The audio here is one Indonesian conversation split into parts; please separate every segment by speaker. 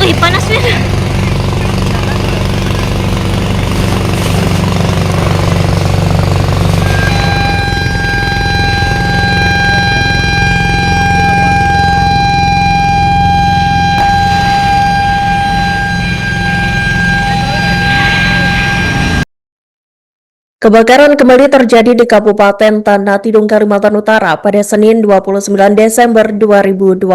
Speaker 1: Wih, panas men.
Speaker 2: Kebakaran kembali terjadi di Kabupaten Tanah Tidung, Kalimantan Utara pada Senin 29 Desember 2025.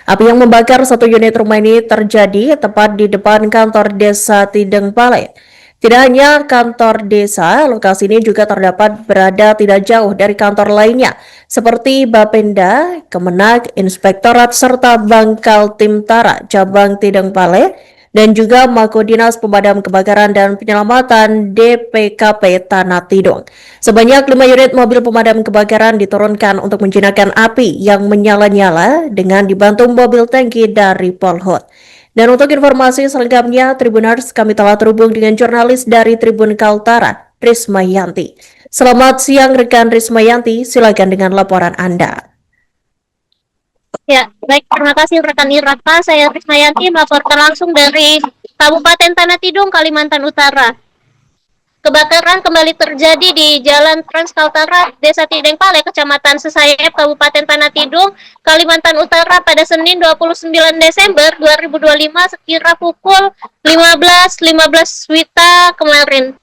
Speaker 2: Api yang membakar satu unit rumah ini terjadi tepat di depan kantor desa Tideng Pale. Tidak hanya kantor desa, lokasi ini juga terdapat berada tidak jauh dari kantor lainnya, seperti Bapenda, Kemenag, Inspektorat, serta Bangkal Timtara, Cabang Tideng Pale, dan juga Mako Dinas Pemadam Kebakaran dan Penyelamatan DPKP Tanah Tidung. Sebanyak 5 unit mobil pemadam kebakaran diturunkan untuk menjinakkan api yang menyala-nyala dengan dibantu mobil tangki dari Polhut. Dan untuk informasi selengkapnya, Tribuners, kami telah terhubung dengan jurnalis dari Tribun Kaltara, Rismayanti. Selamat siang rekan Rismayanti, silakan dengan laporan Anda.
Speaker 1: Ya, baik, terima kasih rekan Iraka. Saya Rismayanti melaporkan langsung dari Kabupaten Tanah Tidung, Kalimantan Utara. Kebakaran kembali terjadi di Jalan Trans Kaltara, Desa Tideng Pale, Kecamatan Sesayap, Kabupaten Tanah Tidung, Kalimantan Utara pada Senin 29 Desember 2025 sekira pukul 15.15 WITA kemarin.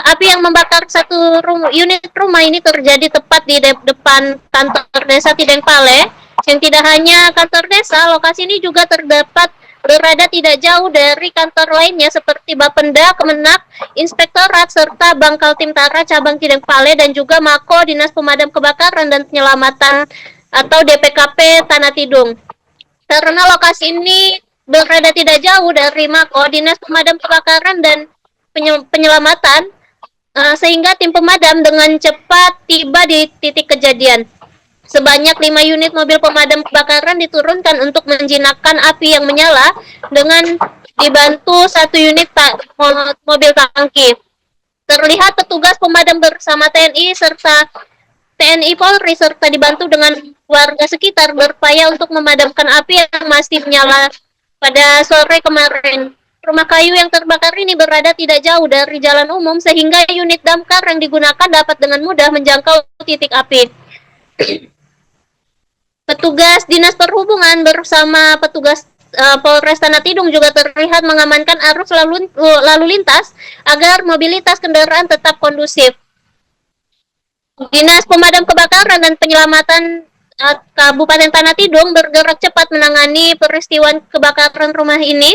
Speaker 1: Api yang membakar satu unit rumah ini terjadi tepat di depan kantor desa Tideng Pale. Yang tidak hanya kantor desa, lokasi ini juga terdapat berada tidak jauh dari kantor lainnya seperti Bapenda, Kemenak, Inspektorat, serta Bangkal Timtara Cabang Tideng Pale dan juga Mako Dinas Pemadam Kebakaran dan Penyelamatan atau DPKP Tanah Tidung. Karena lokasi ini berada tidak jauh dari Mako Dinas Pemadam Kebakaran dan Penyelamatan, sehingga tim pemadam dengan cepat tiba di titik kejadian. Sebanyak 5 unit mobil pemadam kebakaran diturunkan untuk menjinakkan api yang menyala dengan dibantu satu unit mobil tangki. Terlihat petugas pemadam bersama TNI serta TNI Polri serta dibantu dengan warga sekitar berupaya untuk memadamkan api yang masih menyala pada sore kemarin. Rumah kayu yang terbakar ini berada tidak jauh dari jalan umum sehingga unit damkar yang digunakan dapat dengan mudah menjangkau titik api. Petugas Dinas Perhubungan bersama petugas Polres Tanah Tidung juga terlihat mengamankan arus lalu lintas agar mobilitas kendaraan tetap kondusif. Dinas Pemadam Kebakaran dan Penyelamatan Kabupaten Tanah Tidung bergerak cepat menangani peristiwa kebakaran rumah ini.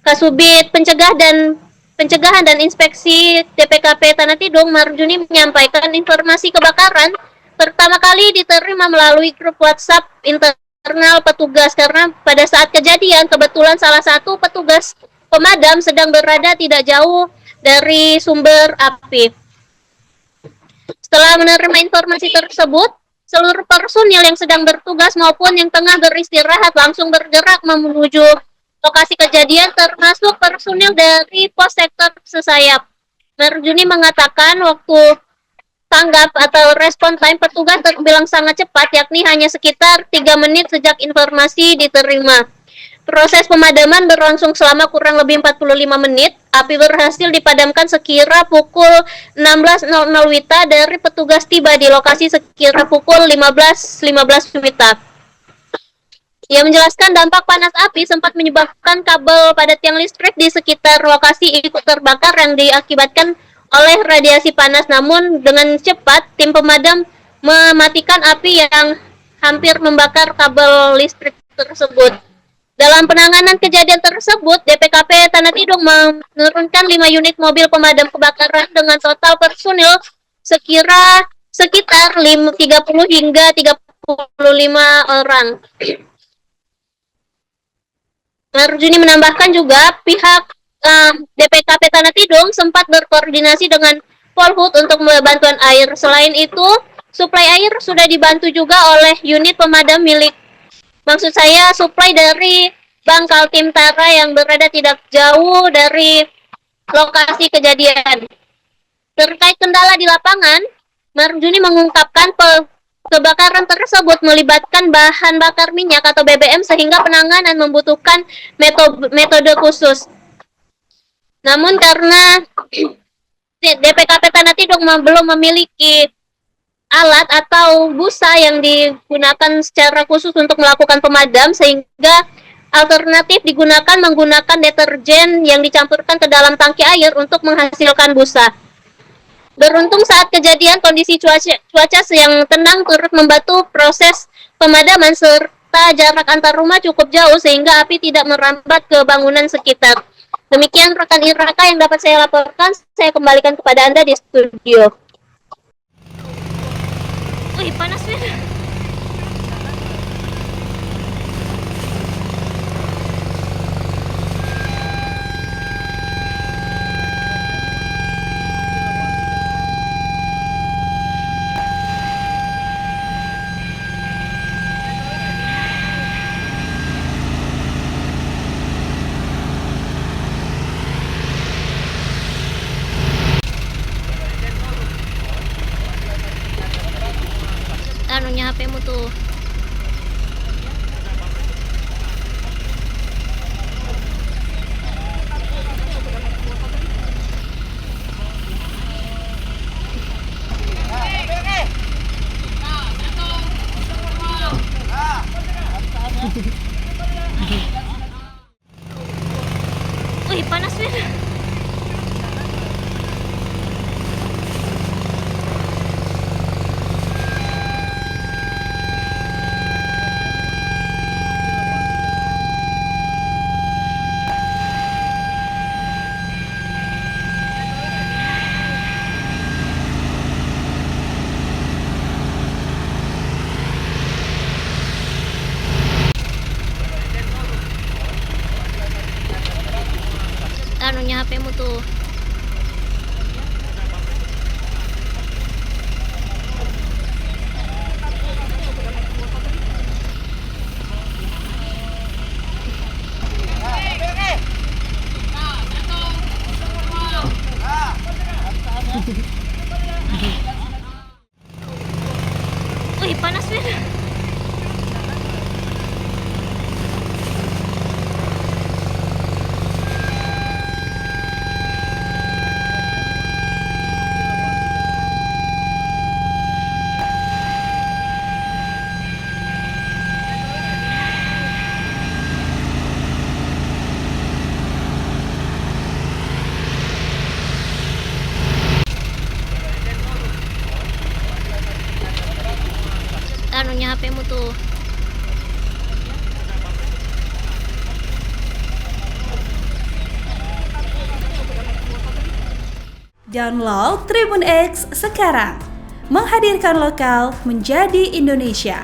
Speaker 1: Kasubit Pencegahan dan Inspeksi DPKP Tanah Tidung, Marjuni, menyampaikan informasi kebakaran pertama kali diterima melalui grup WhatsApp internal petugas karena pada saat kejadian kebetulan salah satu petugas pemadam sedang berada tidak jauh dari sumber api. Setelah menerima informasi tersebut, seluruh personil yang sedang bertugas maupun yang tengah beristirahat langsung bergerak menuju lokasi kejadian termasuk personil dari pos sektor Sesayap. Marjuni mengatakan waktu tanggap atau respon time petugas terbilang sangat cepat, yakni hanya sekitar 3 menit sejak informasi diterima. Proses pemadaman berlangsung selama kurang lebih 45 menit. Api berhasil dipadamkan sekira pukul 16.00 WITA dari petugas tiba di lokasi sekira pukul 15.15 WITA. Ia menjelaskan dampak panas api sempat menyebabkan kabel pada tiang listrik di sekitar lokasi ikut terbakar yang diakibatkan oleh radiasi panas. Namun dengan cepat tim pemadam mematikan api yang hampir membakar kabel listrik tersebut. Dalam penanganan kejadian tersebut, DPKP Tanah Tidung menurunkan 5 unit mobil pemadam kebakaran dengan total personil sekitar 30 hingga 35 orang. Marjuni menambahkan juga pihak DPKP Tanah Tidung sempat berkoordinasi dengan Polhut untuk bantuan air. Selain itu, suplai air sudah dibantu juga oleh unit pemadam suplai dari Bangkal Timtara yang berada tidak jauh dari lokasi kejadian. Terkait kendala di lapangan, Marjuni mengungkapkan Kebakaran tersebut melibatkan bahan bakar minyak atau BBM sehingga penanganan membutuhkan metode khusus. Namun karena DPKP Tanah Tidung belum memiliki alat atau busa yang digunakan secara khusus untuk melakukan pemadam, sehingga alternatif digunakan menggunakan deterjen yang dicampurkan ke dalam tangki air untuk menghasilkan busa. Beruntung saat kejadian kondisi cuaca yang tenang turut membantu proses pemadaman serta jarak antar rumah cukup jauh sehingga api tidak merambat ke bangunan sekitar. Demikian rekan Iraka yang dapat saya laporkan, saya kembalikan kepada Anda di studio. Wih, panas ya. Anunya HP-mu tuh. Wih, panas ya. Anunya HP-mu tuh. Wih, panas ya. Anunya HP-mu tuh.
Speaker 3: Download Tribun X sekarang, menghadirkan lokal menjadi Indonesia.